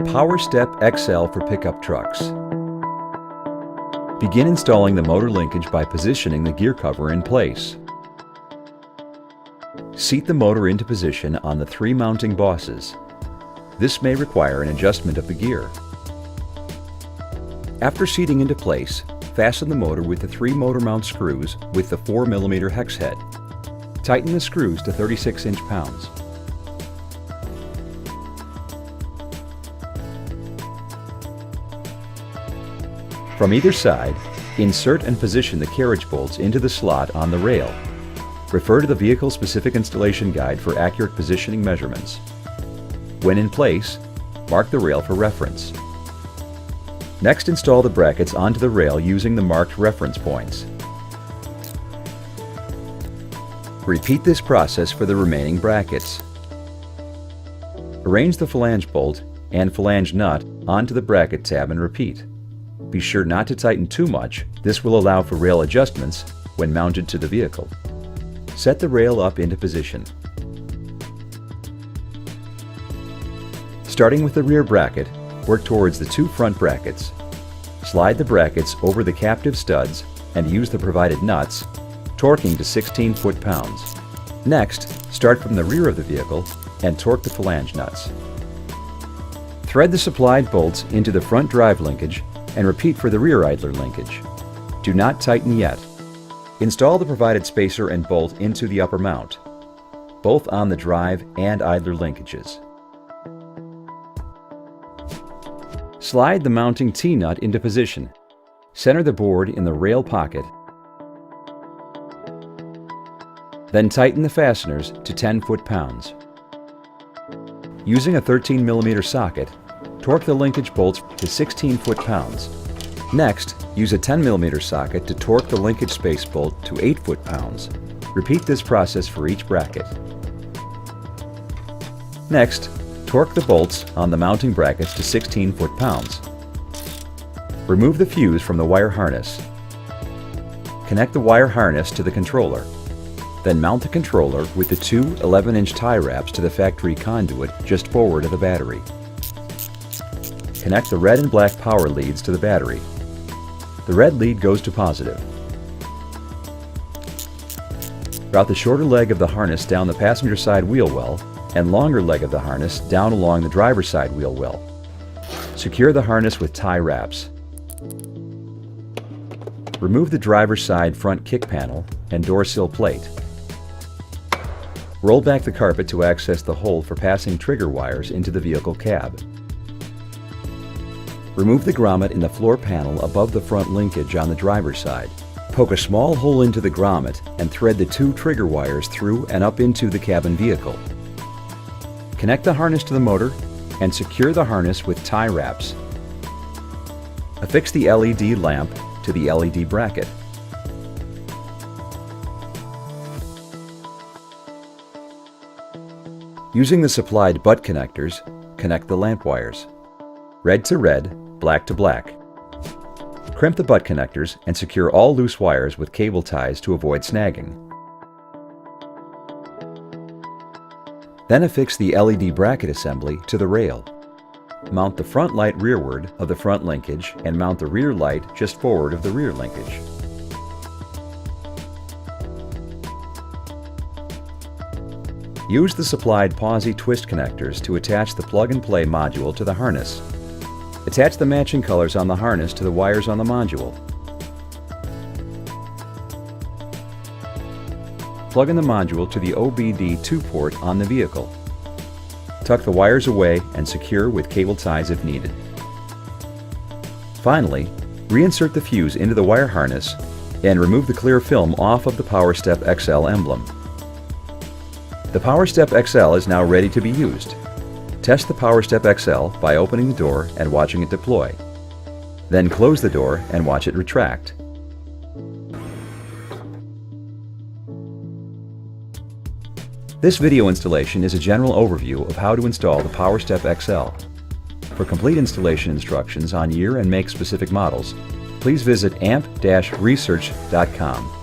Powerstep XL for pickup trucks. Begin installing the motor linkage by positioning the gear cover in place. Seat the motor into position on the 3 mounting bosses. This may require an adjustment of the gear. After seating into place, fasten the motor with the 3 motor mount screws with the 4mm hex head. Tighten the screws to 36 inch-pounds. From either side, insert and position the carriage bolts into the slot on the rail. Refer to the vehicle-specific installation guide for accurate positioning measurements. When in place, mark the rail for reference. Next, install the brackets onto the rail using the marked reference points. Repeat this process for the remaining brackets. Arrange the flange bolt and flange nut onto the bracket tab and repeat. Be sure not to tighten too much. This will allow for rail adjustments when mounted to the vehicle. Set the rail up into position. Starting with the rear bracket, work towards the 2 front brackets. Slide the brackets over the captive studs and use the provided nuts, torquing to 16 foot-pounds. Next, start from the rear of the vehicle and torque the flange nuts. Thread the supplied bolts into the front drive linkage and repeat for the rear idler linkage. Do not tighten yet. Install the provided spacer and bolt into the upper mount, both on the drive and idler linkages. Slide the mounting T-nut into position. Center the board in the rail pocket. Then tighten the fasteners to 10 foot-pounds. Using a 13mm socket, torque the linkage bolts to 16 foot-pounds. Next, use a 10mm socket to torque the linkage space bolt to 8 foot-pounds. Repeat this process for each bracket. Next, torque the bolts on the mounting brackets to 16 foot-pounds. Remove the fuse from the wire harness. Connect the wire harness to the controller. Then mount the controller with the 2 11-inch tie wraps to the factory conduit just forward of the battery. Connect the red and black power leads to the battery. The red lead goes to positive. Route the shorter leg of the harness down the passenger side wheel well and longer leg of the harness down along the driver's side wheel well. Secure the harness with tie wraps. Remove the driver's side front kick panel and door sill plate. Roll back the carpet to access the hole for passing trigger wires into the vehicle cab. Remove the grommet in the floor panel above the front linkage on the driver's side. Poke a small hole into the grommet and thread the 2 trigger wires through and up into the cabin vehicle. Connect the harness to the motor and secure the harness with tie wraps. Affix the LED lamp to the LED bracket. Using the supplied butt connectors, connect the lamp wires. Red to red, black to black. Crimp the butt connectors and secure all loose wires with cable ties to avoid snagging. Then affix the LED bracket assembly to the rail. Mount the front light rearward of the front linkage and mount the rear light just forward of the rear linkage. Use the supplied Pawsey twist connectors to attach the plug-and-play module to the harness. Attach the matching colors on the harness to the wires on the module. Plug in the module to the OBD2 port on the vehicle. Tuck the wires away and secure with cable ties if needed. Finally, reinsert the fuse into the wire harness and remove the clear film off of the Powerstep XL emblem. The Powerstep XL is now ready to be used. Test the Powerstep XL by opening the door and watching it deploy. Then close the door and watch it retract. This video installation is a general overview of how to install the Powerstep XL. For complete installation instructions on year and make specific models, please visit amp-research.com.